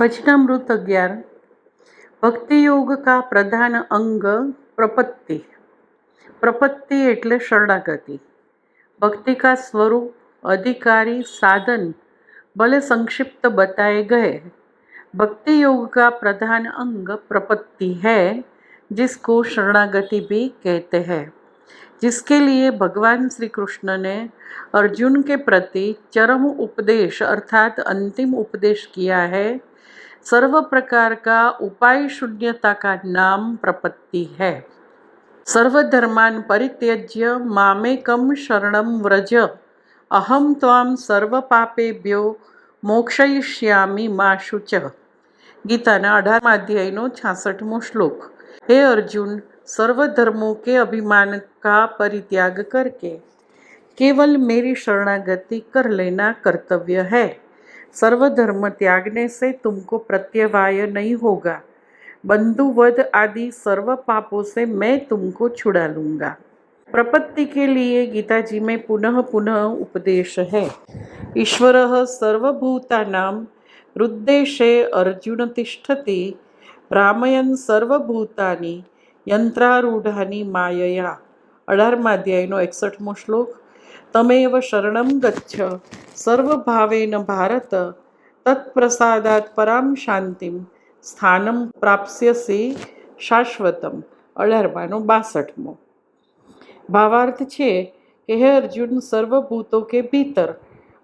वचनामृत 11। भक्ति योग का प्रधान अंग प्रपत्ति। प्रपत्ति एटले शरणागति। भक्ति का स्वरूप, अधिकारी, साधन भले संक्षिप्त बताए गए। भक्ति योग का प्रधान अंग प्रपत्ति है, जिसको शरणागति भी कहते हैं, जिसके लिए भगवान श्री कृष्ण ने अर्जुन के प्रति चरम उपदेश अर्थात अंतिम उपदेश किया है। सर्व प्रकार का उपाय शून्यता का नाम प्रपत्ति है। सर्वधर्मान् परित्यज्य मामेकं शरणं व्रज, अहम त्वां सर्व पापेभ्यो मोक्षयिष्यामि मा शुचः। गीताना 18 अध्यायનો 66मो श्लोक। हे अर्जुन, सर्व धर्मों के अभिमान का परित्याग करके केवल मेरी शरणागति कर लेना कर्तव्य है। सर्वधर्म त्यागने से तुमको प्रत्यवाय नहीं होगा। बंधुवध आदि सर्व पापों से मैं तुमको छुड़ा लूँगा। प्रपत्ति के लिए गीता जी में पुनः पुनः उपदेश है। ईश्वरः सर्वभूतानां हृद्देशे अर्जुन तिष्ठति, भ्रामयन् सर्वभूतानि यंत्रारूढ़ानि मायया। 18 अध्यायનો 61मो श्लोक। तमेव शरणं गच्छ सर्वभावेन भारत, तत्प्रसादात् परां शांतिं स्थानं प्राप्स्यसि शाश्वतम। 18 62मो। भावार्थ છે કે हे अर्जुन, सर्वभूतों के भीतर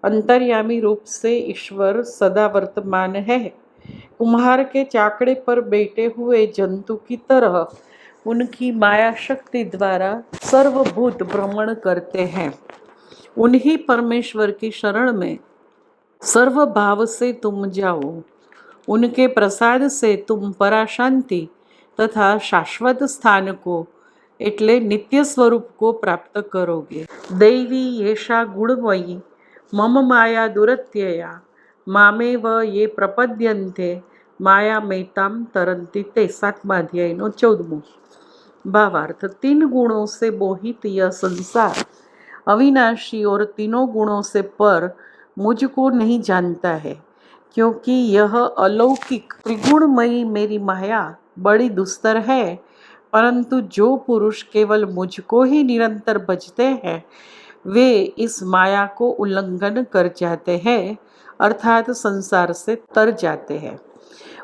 अंतर्यामी रूप से ईश्वर सदा वर्तमान है। कुम्हार के चाकड़े पर बैठे हुए जंतु की तरह उनकी माया शक्ति द्वारा सर्वभूत भ्रमण करते हैं। उन्हीं परमेश्वर की शरण में सर्व भाव से तुम जाओ। उनके प्रसाद से तुम पराशांति तथा शाश्वत स्थान को एटले नित्य स्वरूप को प्राप्त करोगे। दैवी येषा गुणमयी मम माया दुरत्यया, मामेव ये प्रपद्यन्ते माया मेताम तरंती ते। 7 अध्यायનો 14मो। भावार्थ, 3 गुणों से मोहित यह संसार अविनाशी और तीनों गुणों से पर मुझको नहीं जानता है, क्योंकि यह अलौकिक त्रिगुणमयी मेरी माया बड़ी दुस्तर है। परंतु जो पुरुष केवल मुझको ही निरंतर भजते हैं, वे इस माया को उल्लंघन कर जाते हैं, अर्थात संसार से तर जाते हैं।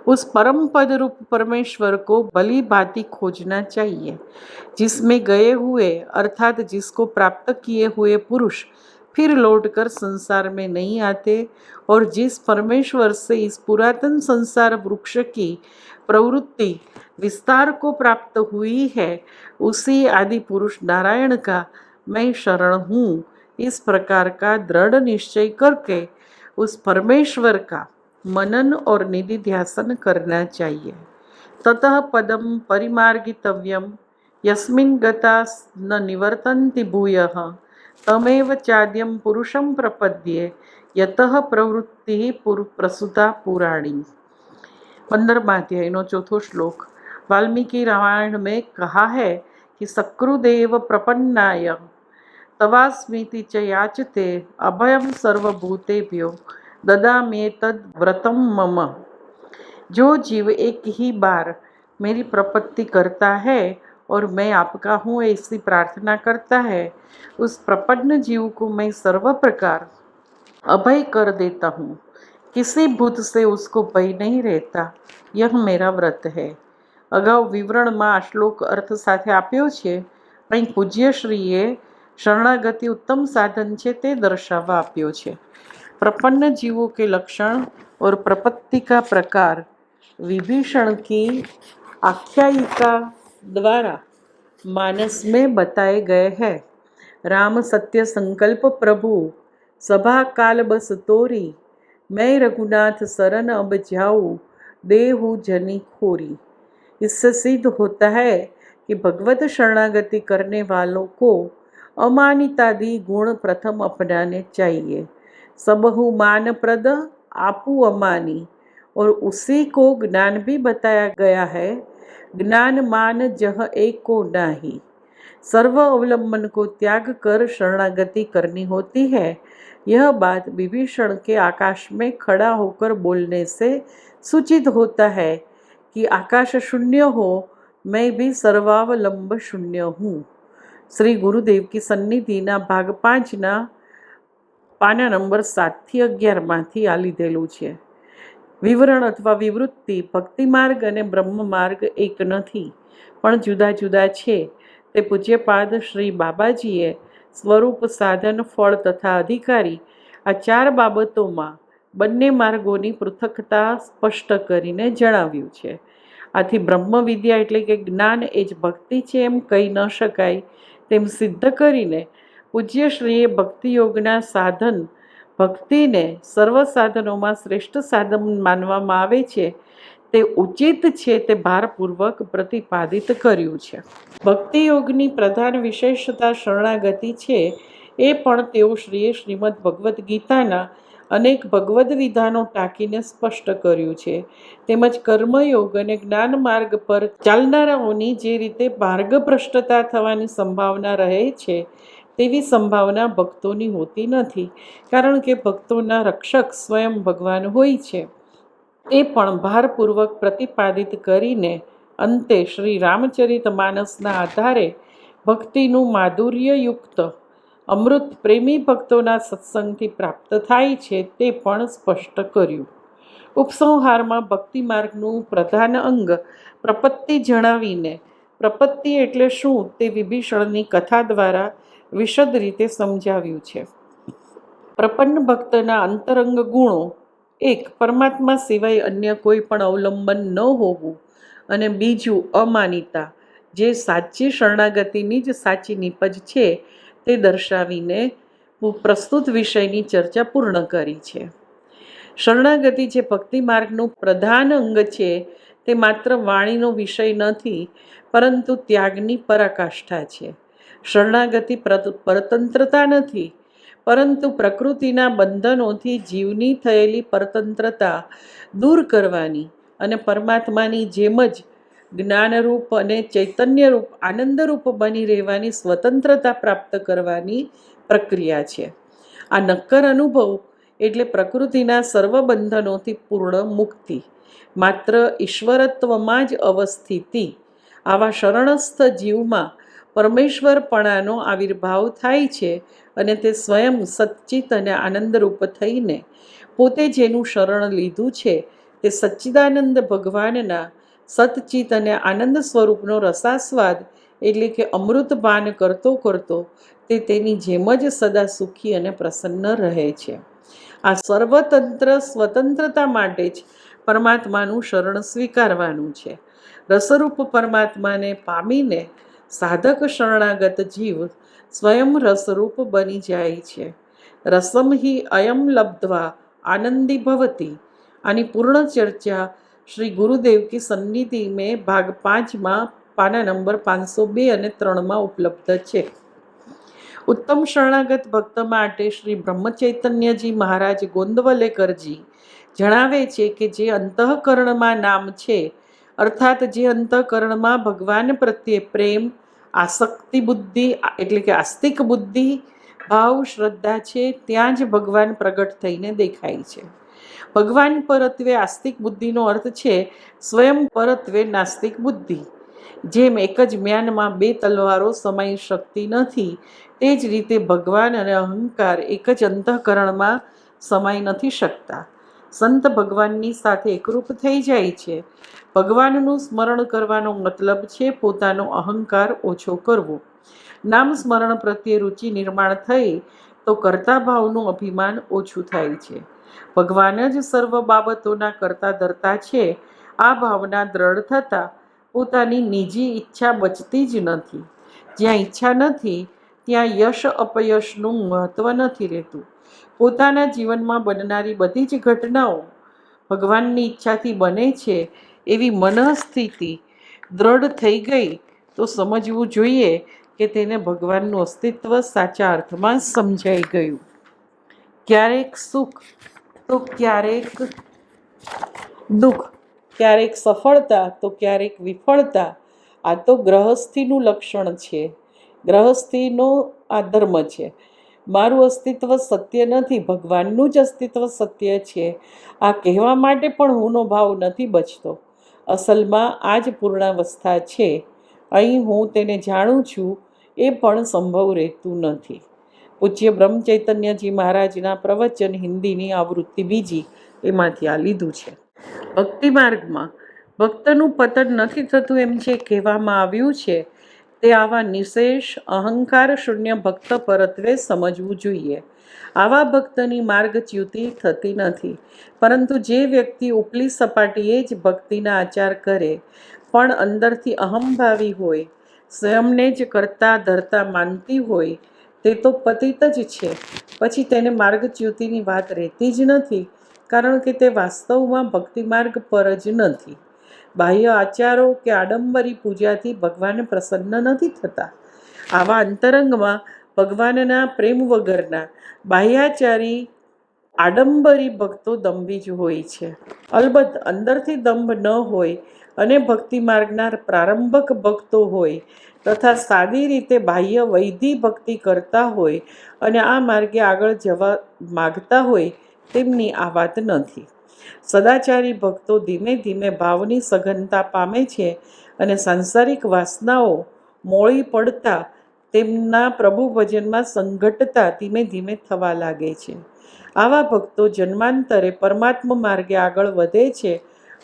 उस परम पद रूप परमेश्वर को भली भांति खोजना चाहिए, जिसमें गए हुए अर्थात जिसको प्राप्त किए हुए पुरुष फिर लौटकर संसार में नहीं आते, और जिस परमेश्वर से इस पुरातन संसार वृक्ष की प्रवृत्ति विस्तार को प्राप्त हुई है, उसी आदि पुरुष नारायण का मैं शरण हूँ। इस प्रकार का दृढ़ निश्चय करके उस परमेश्वर का मनन और निधिध्यासन करना चाहिए। ततः पदम परिमार्गितव्यम यस्मिन् गता न निवर्तन्ति भूयः, तमेव चाद्यं पुरुषं प्रपद्ये यतः प्रवृत्ति प्रसूता पुराणी। 15 अध्यायનો 4थो श्लोक। वाल्मीकि रामायण में कहा है कि सकृदेव प्रपन्नाय तवास्मीति च याचते, अभयं सर्वभूतेभ्यो ददाम्येतद् व्रतं मम। जो जीव एक ही बार मेरी प्रपत्ति करता है और मैं आपका हूँ ऐसी प्रार्थना करता है, उस प्रपन्न जीव को मैं सर्व प्रकार अभय कर देता हूँ। किसी भूत से उसको भय नहीं रहता। यह मेरा व्रत है। अगाઉ વિવરણમાં આ શ્લોક અર્થ સાથે આપ્યો છે. અહીં પૂજ્યશ્રીએ શરણાગતિ ઉત્તમ સાધન છે તે દર્શાવવા આપ્યો છે. प्रपन्न जीवों के लक्षण और प्रपत्ति का प्रकार विभीषण की आख्यायिका द्वारा मानस में बताए गए हैं। राम सत्य संकल्प प्रभु सभा काल बस तोरी, मैं रघुनाथ सरन अब जाऊँ देहु जनी खोरी। इससे सिद्ध होता है कि भगवत शरणागति करने वालों को अमानितादि गुण प्रथम अपनाने चाहिए। सबहु मान प्रद आपू अमानी, और उसी को ज्ञान भी बताया गया है। ज्ञान मान जह एक को नाही। सर्व अवलंबन को त्याग कर शरणागति करनी होती है। यह बात विभीषण के आकाश में खड़ा होकर बोलने से सूचित होता है कि आकाश शून्य हो, मैं भी सर्वावलंब शून्य हूँ. શ્રી ગુરુદેવ કી સન્નિધિના ભાગ 5ના પાના નંબર 7થી 11માંથી આ લીધેલું છે. વિવરણ અથવા વિવૃત્તિ. ભક્તિ માર્ગ અને બ્રહ્મ માર્ગ એક નથી, પણ જુદા જુદા છે. તે પૂજ્યપાદ શ્રી બાબાજીએ સ્વરૂપ, સાધન, ફળ તથા અધિકારી આ 4 બાબતોમાં બંને માર્ગોની પૃથકતા સ્પષ્ટ કરીને જણાવ્યું છે. આથી બ્રહ્મ વિદ્યા એટલે કે જ્ઞાન એ જ ભક્તિ છે એમ કહી ન શકાય તેમ સિદ્ધ કરીને પૂજ્યશ્રીએ ભક્તિયોગના સાધન ભક્તિને સર્વ સાધનોમાં શ્રેષ્ઠ સાધન માનવામાં આવે છે તે ઉચિત છે તે ભારપૂર્વક પ્રતિપાદિત કર્યું છે. ભક્તિયોગની પ્રધાન વિશેષતા શરણાગતિ છે એ પણ તેઓ શ્રીએ શ્રીમદ ભગવદ્ ગીતાના અનેક ભગવદ્ વિધાનો ટાંકીને સ્પષ્ટ કર્યું છે. તેમજ કર્મયોગ અને જ્ઞાન માર્ગ પર ચાલનારાઓની જે રીતે માર્ગભ્રષ્ટતા થવાની સંભાવના રહે છે તેવી સંભાવના ભક્તોની હોતી નથી, કારણ કે ભક્તોના રક્ષક સ્વયં ભગવાન હોય છે. એ પણ ભારપૂર્વક પ્રતિપાદિત કરીને અંતે શ્રી રામચરિત માનસના આધારે ભક્તિનું માધુર્યયુક્ત અમૃત પ્રેમી ભક્તોના સત્સંગથી પ્રાપ્ત થાય છે તે પણ સ્પષ્ટ કર્યું. ઉપસંહારમાં ભક્તિ માર્ગનું પ્રધાન અંગ પ્રપત્તિ જણાવીને પ્રપત્તિ એટલે શું તે વિભીષણની કથા દ્વારા વિશદ રીતે સમજાવ્યું છે. પ્રપન્ન ભક્તના અંતરંગ ગુણો: 1. પરમાત્મા સિવાય અન્ય કોઈ પણ અવલંબન ન હોવું, અને 2. અમાનિતા, જે સાચી શરણાગતિની જ સાચી નીપજ છે તે દર્શાવીને પ્રસ્તુત વિષયની ચર્ચા પૂર્ણ કરી છે. શરણાગતિ જે ભક્તિ માર્ગનું પ્રધાન અંગ છે તે માત્ર વાણીનો વિષય નથી, પરંતુ ત્યાગની પરાકાષ્ઠા છે. શરણાગતિ પરતંત્રતા નથી, પરંતુ પ્રકૃતિના બંધનોથી જીવની થયેલી પરતંત્રતા દૂર કરવાની અને પરમાત્માની જેમ જ જ્ઞાનરૂપ અને ચૈતન્યરૂપ આનંદરૂપ બની રહેવાની સ્વતંત્રતા પ્રાપ્ત કરવાની પ્રક્રિયા છે. આ નક્કર અનુભવ એટલે પ્રકૃતિના સર્વ બંધનોથી પૂર્ણ મુક્તિ, માત્ર ઈશ્વરત્વમાં જ અવસ્થિતિ. આવા શરણસ્થ જીવમાં પરમેશ્વરપણાનો આવિર્ભાવ થાય છે અને તે સ્વયં સચ્ચિત અને આનંદરૂપ થઈને પોતે જેનું શરણ લીધું છે તે સચ્ચિદાનંદ ભગવાનના સતચિત અને આનંદ સ્વરૂપનો રસાસ્વાદ એટલે કે અમૃતપાન કરતો કરતો તે તેની જેમ જ સદા સુખી અને પ્રસન્ન રહે છે. આ સર્વતંત્ર સ્વતંત્રતા માટે જ પરમાત્માનું શરણ સ્વીકારવાનું છે. રસરૂપ પરમાત્માને પામીને સાધક શરણાગત જીવ સ્વયં રસરૂપ બની જાય છે. રસમ હિ અયમ લબ્ધ્વા આનંદી ભવતી. આની પૂર્ણ ચર્ચા શ્રી ગુરુદેવ કી સન્નિધિ મેં ભાગ 5માં પાના નંબર 502 અને 3માં ઉપલબ્ધ છે. ઉત્તમ શરણાગત ભક્ત માટે શ્રી બ્રહ્મચૈતન્યજી મહારાજ ગોંદવલેકરજી જણાવે છે કે જે અંતઃકરણમાં નામ છે, અર્થાત જે અંતઃકરણમાં ભગવાન પ્રત્યે પ્રેમ, આસક્તિ બુદ્ધિ એટલે કે આસ્તિક બુદ્ધિ, ભાવ, શ્રદ્ધા છે, ત્યાં જ ભગવાન પ્રગટ થઈને દેખાય છે. ભગવાન પરત્વે આસ્તિક બુદ્ધિનો અર્થ છે સ્વયં પરત્વે નાસ્તિક બુદ્ધિ. જેમ એક જ મ્યાનમાં 2 તલવારો સમાઈ શકતી નથી, તે જ રીતે ભગવાન અને અહંકાર એક જ અંતઃકરણમાં સમાઈ નથી શકતા. સંત ભગવાનની સાથે એકરૂપ થઈ જાય છે. ભગવાનનું સ્મરણ કરવાનો મતલબ છે પોતાનો અહંકાર ઓછો કરવો. નામ સ્મરણ પ્રત્યે રુચિ નિર્માણ થઈ તો કર્તા ભાવનું અભિમાન ઓછું થાય છે. ભગવાન જ સર્વ બાબતોના કરતા ધરતા છે. આ ભાવના દ્રઢ થતાં પોતાની નિજી ઈચ્છા બચતી જ નથી. જ્યાં ઈચ્છા નથી ત્યાં યશ અપયશનું મહત્વ નથી રહેતું. પોતાના જીવનમાં બનનારી બધી જ ઘટનાઓ ભગવાનની ઈચ્છાથી બને છે એવી મનઃસ્થિતિ દ્રઢ થઈ ગઈ તો સમજવું જોઈએ કે તેને ભગવાનનું અસ્તિત્વ સાચા અર્થમાં સમજાઈ ગયું. ક્યારેક સુખ તો ક્યારેક દુઃખ, ક્યારેક સફળતા તો ક્યારેક વિફળતા. આ તો ગ્રહસ્થીનું લક્ષણ છે, ગ્રહસ્થીનો આ ધર્મ છે. મારું અસ્તિત્વ સત્ય નથી, ભગવાનનું જ અસ્તિત્વ સત્ય છે. આ કહેવા માટે પણ હુંનો ભાવ નથી બચતો. અસલમાં આ જ પૂર્ણાવસ્થા છે. અહીં હું તેને જાણું છું એ પણ સંભવ રહેતું નથી. પૂજ્ય બ્રહ્મચૈતન્યજી મહારાજના પ્રવચન, હિન્દીની આવૃત્તિ બીજી, એમાંથી આ લીધું છે. ભક્તિ માર્ગમાં ભક્તનું પતન નથી થતું એમ જે કહેવામાં આવ્યું છે તે આવા નિશેષ અહંકાર શૂન્ય ભક્ત પરત્વે સમજવું જોઈએ. આવા ભક્તની માર્ગચ્યુતિ થતી નથી. પરંતુ જે વ્યક્તિ ઉપલી સપાટીએ જ ભક્તિના આચાર કરે પણ અંદરથી અહંભાવી હોય, સ્વયંને જ કરતા ધરતા માનતી હોય, તે તો પતિત જ છે. પછી તેને માર્ગચ્યુતિની વાત રહેતી જ નથી, કારણ કે તે વાસ્તવમાં ભક્તિ માર્ગ પર જ નથી. બાહ્ય આચારો કે આડંબરી પૂજાથી ભગવાન પ્રસન્ન નથી થતા. આવા અંતરંગમાં ભગવાનના પ્રેમ વગરના બાહ્યાચારી આડંબરી ભક્તો દંભી જ હોય છે. અલબત્ત અંદરથી દંભ ન હોય અને ભક્તિ માર્ગના પ્રારંભક ભક્તો હોય તથા સાદી રીતે બાહ્ય વૈધિ ભક્તિ કરતા હોય અને આ માર્ગે આગળ જવા માગતા હોય તેમની આ વાત નથી. સદાચારી ભક્તો ધીમે ધીમે ભાવની સઘનતા પામે છે અને સાંસારિક વાસનાઓ મોળી પડતા તેમના પ્રભુ ભજનમાં સંઘટતા ધીમે ધીમે થવા લાગે છે. આવા ભક્તો જન્માંતરે પરમાત્મા માર્ગે આગળ વધે છે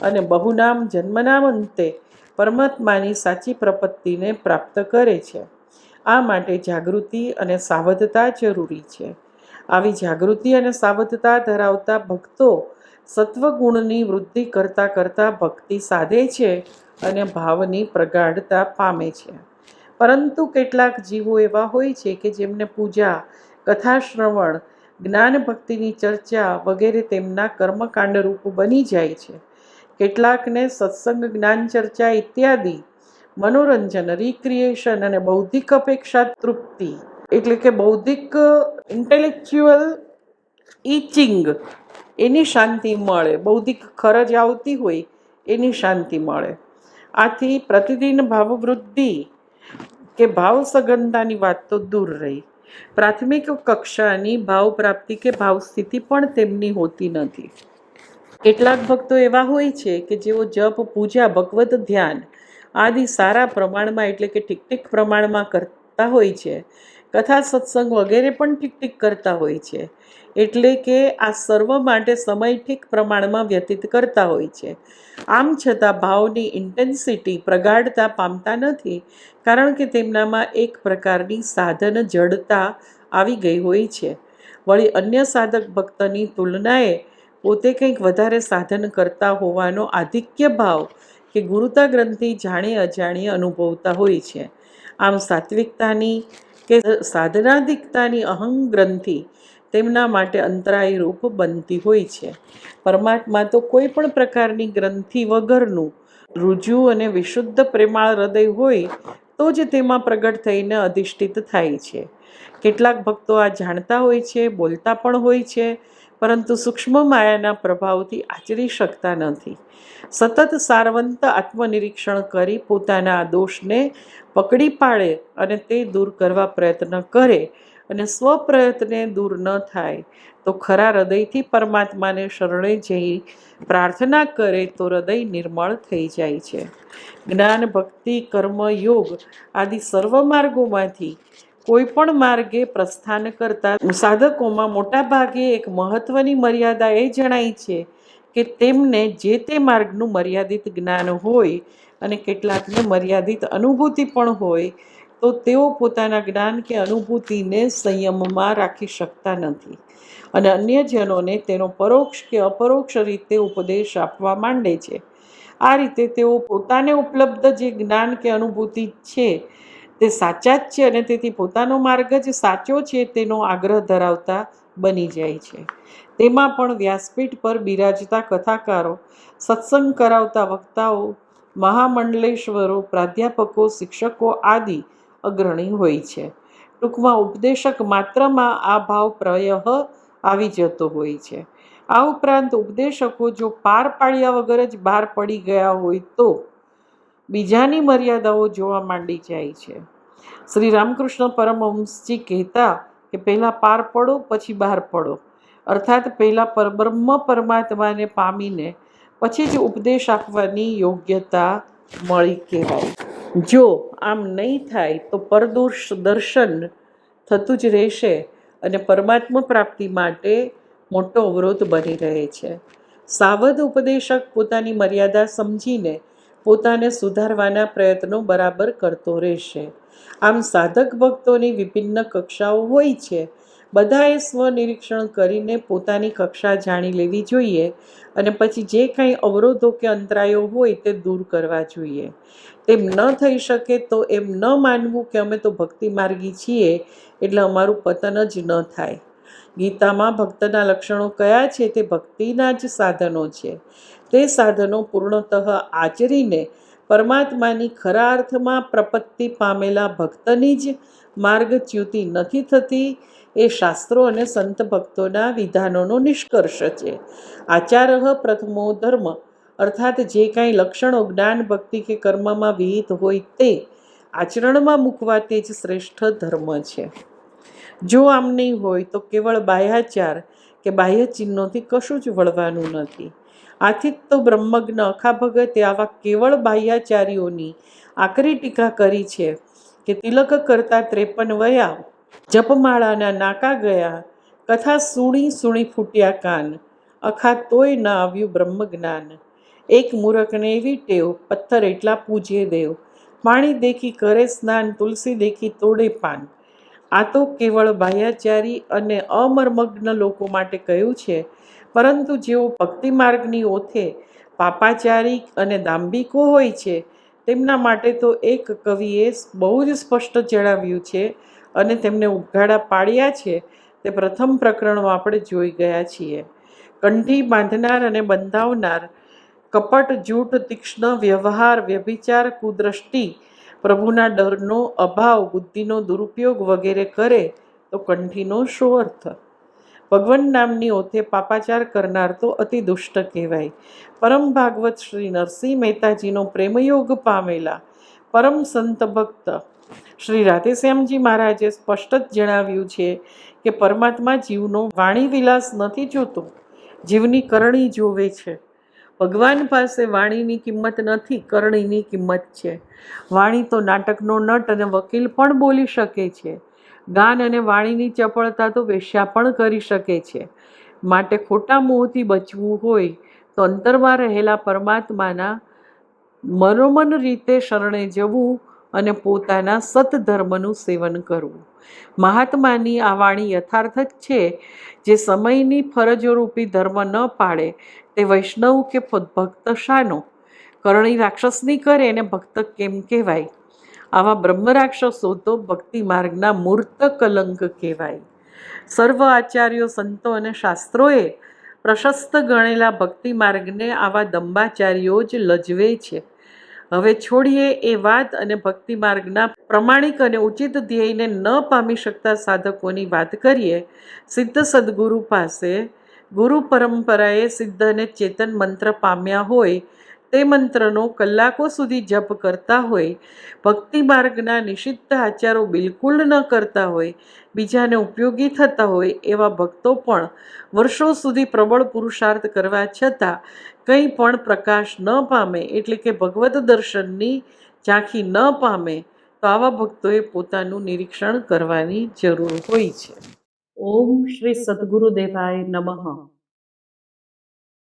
અને બહુનામ જન્મનામ અંતે પરમાત્માની સાચી પ્રપત્તિને પ્રાપ્ત કરે છે. આ માટે જાગૃતિ અને સાવધતા જરૂરી છે. આવી જાગૃતિ અને સાવધતા ધરાવતા ભક્તો સત્વગુણની વૃદ્ધિ કરતાં કરતાં ભક્તિ સાધે છે અને ભાવની પ્રગાઢતા પામે છે. પરંતુ કેટલાક જીવો એવા હોય છે કે જેમને પૂજા, કથા શ્રવણ, જ્ઞાન ભક્તિની ચર્ચા વગેરે તેમના કર્મકાંડરૂપ બની જાય છે. કેટલાકને સત્સંગ, જ્ઞાન ચર્ચા ઇત્યાદિ મનોરંજન, રિક્રિએશન અને બૌદ્ધિક અપેક્ષા તૃપ્તિ એટલે કે બૌદ્ધિક ઇન્ટેલેક્ચ્યુઅલ ઈચિંગ એની શાંતિ મળે, બૌદ્ધિક ખરજ આવતી હોય એની શાંતિ મળે. આથી પ્રતિદિન ભાવવૃદ્ધિ કે ભાવ સઘનતાની વાત તો દૂર રહી. પ્રાથમિક કક્ષાની ભાવ પ્રાપ્તિ કે ભાવ સ્થિતિ પણ તેમની હોતી નથી. કેટલાક ભક્તો એવા હોય છે કે જેઓ જપ, પૂજા, ભગવત ધ્યાન આદિ સારા પ્રમાણમાં એટલે કે ઠીક ઠીક પ્રમાણમાં કરતા હોય છે. કથા સત્સંગ વગેરે પણ ઠીક ઠીક કરતા હોય છે. એટલે કે આ સર્વ માટે સમય ઠીક પ્રમાણમાં વ્યતીત કરતા હોય છે. આમ છતાં ભાવની ઇન્ટેન્સિટી પ્રગાઢતા પામતા નથી, કારણ કે તેમનામાં એક પ્રકારની સાધન જડતા આવી ગઈ હોય છે. વળી અન્ય સાધક ભક્તની તુલનાએ પોતે કંઈક વધારે સાધન કરતા હોવાનો આધિક્ય ભાવ કે ગુરુતા ગ્રંથિ જાણે અજાણીએ અનુભવતા હોય છે. આમ સાત્વિકતાની કે સાધનાધિકતાની અહં ગ્રંથિ તેમના માટે અંતરાય રૂપ બનતી હોય છે. પરમાત્મા તો કોઈ પણ પ્રકારની ગ્રંથિ વગરનું ઋજુ અને વિશુદ્ધ પ્રેમાળ હૃદય હોય તો જ તેમાં પ્રગટ થઈને અધિષ્ઠિત થાય છે. કેટલાક ભક્તો આ જાણતા હોય છે, બોલતા પણ હોય છે, પરંતુ સૂક્ષ્મ માયાના પ્રભાવથી આચરી શકતા નથી. સતત સારવંત આત્મનિરીક્ષણ કરી પોતાના આ દોષને પકડી પાડે અને તે દૂર કરવા પ્રયત્ન કરે અને સ્વપ્રયત્ને દૂર ન થાય તો ખરા હૃદયથી પરમાત્માને શરણે જઈ પ્રાર્થના કરે તો હૃદય નિર્મળ થઈ જાય છે. જ્ઞાન, ભક્તિ, કર્મ, યોગ આદિ સર્વ માર્ગોમાંથી કોઈ પણ માર્ગે પ્રસ્થાન કરતા સાધકોમાં મોટા ભાગે એક મહત્વની મર્યાદા એ જણાય છે કે તેમને જે તે માર્ગનું મર્યાદિત જ્ઞાન હોય અને કેટલાકને મર્યાદિત અનુભૂતિ પણ હોય તો તેઓ પોતાના જ્ઞાન કે અનુભૂતિને સંયમમાં રાખી શકતા નથી અને અન્યજનોને તેનો પરોક્ષ કે અપરોક્ષ રીતે ઉપદેશ આપવા માંડે છે. આ રીતે તેઓ પોતાને ઉપલબ્ધ જે જ્ઞાન કે અનુભૂતિ છે તે સાચા જ છે અને તેથી પોતાનો માર્ગ જ સાચો છે તેનો આગ્રહ ધરાવતા બની જાય છે. તેમાં પણ વ્યાસપીઠ પર બિરાજતા કથાકારો, સત્સંગ કરાવતા વક્તાઓ, મહામંડલેશ્વરો, પ્રાધ્યાપકો, શિક્ષકો આદિ અગ્રણી હોય છે. ટૂંકમાં ઉપદેશક માત્રમાં આ ભાવ પ્રાયઃ આવી જતો હોય છે. આ ઉપરાંત ઉપદેશકો જો પાર પાડ્યા વગર જ બહાર પડી ગયા હોય તો બીજાની મર્યાદાઓ જોવા માંડી જાય છે. શ્રી રામકૃષ્ણ પરમહંસજી કહેતા કે પહેલાં પાર પડો પછી બહાર પડો, અર્થાત પહેલાં પરબ્રહ્મ પરમાત્માને પામીને પછી જ ઉપદેશ આપવાની યોગ્યતા મળી કહેવાય. જો આમ નહીં થાય તો દર્શન થતું જ રહેશે અને પરમાત્મા પ્રાપ્તિ માટે મોટો અવરોધ બની રહે છે. સાવધ ઉપદેશક પોતાની મર્યાદા સમજીને પોતાને સુધારવાના પ્રયત્નો બરાબર કરતો રહેશે. આમ સાધક ભક્તોની વિભિન્ન કક્ષાઓ હોય છે. બધાએ સ્વનિરીક્ષણ કરીને પોતાની કક્ષા જાણી લેવી જોઈએ અને પછી જે કંઈ અવરોધો કે અંતરાયો હોય તે દૂર કરવા જોઈએ. તેમ ન થઈ શકે તો એમ ન માનવું કે અમે તો ભક્તિ માર્ગી છીએ એટલે અમારું પતન જ ન થાય. ગીતામાં ભક્તના લક્ષણો કયા છે તે ભક્તિના જ સાધનો છે. તે સાધનો પૂર્ણતઃ આચરીને પરમાત્માની ખરા અર્થમાં પ્રપત્તિ પામેલા ભક્તની જ માર્ગચ્યુતિ નથી થતી એ શાસ્ત્રો અને સંત ભક્તોના વિધાનોનો નિષ્કર્ષ છે. આચારઃ પ્રથમો ધર્મ, અર્થાત જે કાંઈ લક્ષણો જ્ઞાન ભક્તિ કે કર્મમાં વિહિત હોય તે આચરણમાં મૂકવા તે જ શ્રેષ્ઠ ધર્મ છે. જો આમ નહીં હોય તો કેવળ બાહ્યાચાર કે બાહ્ય ચિહ્નોથી કશું જ વળવાનું નથી. આથી જ તો બ્રહ્મજ્ઞ અખા ભગતે આવા કેવળ બાહ્યાચારીઓની આકરી ટીકા કરી છે કે તિલક કરતા 53 વયા, જપમાળાના નાકા ગયા, કથા સુણી સુણી ફૂટ્યા કાન, અખા તોય ન આવ્યું બ્રહ્મ જ્ઞાન. એક મૂરખને એવી ટેવ, પથ્થર એટલા પૂજે દેવ, પાણી દેખી કરે સ્નાન, તુલસી દેખી તોડે પાન. આ તો કેવળ બાહ્યાચારી અને અમર્મગ્ન લોકો માટે કહ્યું છે, પરંતુ જેઓ ભક્તિ માર્ગની ઓથે પાપાચારી અને દાંભિકો હોય છે તેમના માટે તો એક કવિએ બહુ જ સ્પષ્ટ જણાવ્યું છે અને તેમને ઉઘાડા પાડ્યા છે. તે પ્રથમ પ્રકરણમાં આપણે જોઈ ગયા છીએ. કંઠી બાંધનાર અને બંધાવનાર, કપટ, જૂઠ, તીક્ષ્ણ વ્યવહાર, વ્યભિચાર, કુદ્રષ્ટિ, પ્રભુના ડરનો અભાવ, બુદ્ધિનો દુરુપયોગ વગેરે કરે તો કંઠીનો શો અર્થ? ભગવાન નામની ઓથે પાપાચાર કરનાર તો અતિ દુષ્ટ કહેવાય. પરમ ભાગવત શ્રી નરસિંહ મહેતાજીનો પ્રેમયોગ પામેલા પરમ સંત ભક્ત શ્રી રાધેશ્યામજી મહારાજે સ્પષ્ટ જ જણાવ્યું છે કે પરમાત્મા જીવનો વાણી વિલાસ નથી જોતો, જીવની કરણી જોવે છે. ભગવાન પાસે વાણીની કિંમત નથી, કરણીની કિંમત છે. વાણી તો નાટકનો નટ અને વકીલ પણ બોલી શકે છે. ગાન અને વાણીની ચપળતા તો વેશ્યા પણ કરી શકે છે. માટે ખોટા મોહથી બચવું હોય તો અંતરમાં રહેલા પરમાત્માના મનોમન રીતે શરણે જવું અને પોતાના સત્ધર્મનું સેવન કરવું. મહાત્માની આ વાણી યથાર્થ જ છે. જે સમયની ફરજોરૂપી ધર્મ ન પાળે તે વૈષ્ણવ કે ભક્ત શાનો? કરણી રાક્ષસની કરે એને ભક્ત કેમ કહેવાય? આવા બ્રહ્મ રાક્ષસો તો ભક્તિ માર્ગના મૂર્ત કલંક કહેવાય. સર્વ આચાર્યો, સંતો અને શાસ્ત્રોએ પ્રશસ્ત ગણેલા ભક્તિ માર્ગને આવા દંબાચાર્યો જ લજવે છે. હવે છોડીએ એ વાત અને ભક્તિ માર્ગના પ્રમાણિક અને ઉચિત ધ્યેયને ન પામી શકતા સાધકોની વાત કરીએ. સિદ્ધ સદ્ગુરુ પાસે ગુરુ પરંપરાએ સિદ્ધ અને ચેતન મંત્ર પામ્યા હોય, તે મંત્રનો કલાકો સુધી જપ કરતા હોય, ભક્તિ માર્ગના નિષિદ્ધ આચારો બિલકુલ ન કરતા હોય, બીજાને ઉપયોગી થતા હોય એવા ભક્તો પણ વર્ષો સુધી પ્રબળ પુરુષાર્થ કરવા છતાં કંઈ પણ પ્રકાશ ન પામે, એટલે કે ભગવદ દર્શનની ઝાંખી ન પામે, તો આવા ભક્તોએ પોતાનું નિરીક્ષણ કરવાની જરૂર હોય છે. ઓમ શ્રી સદ્ગુરુદેવાય નમઃ.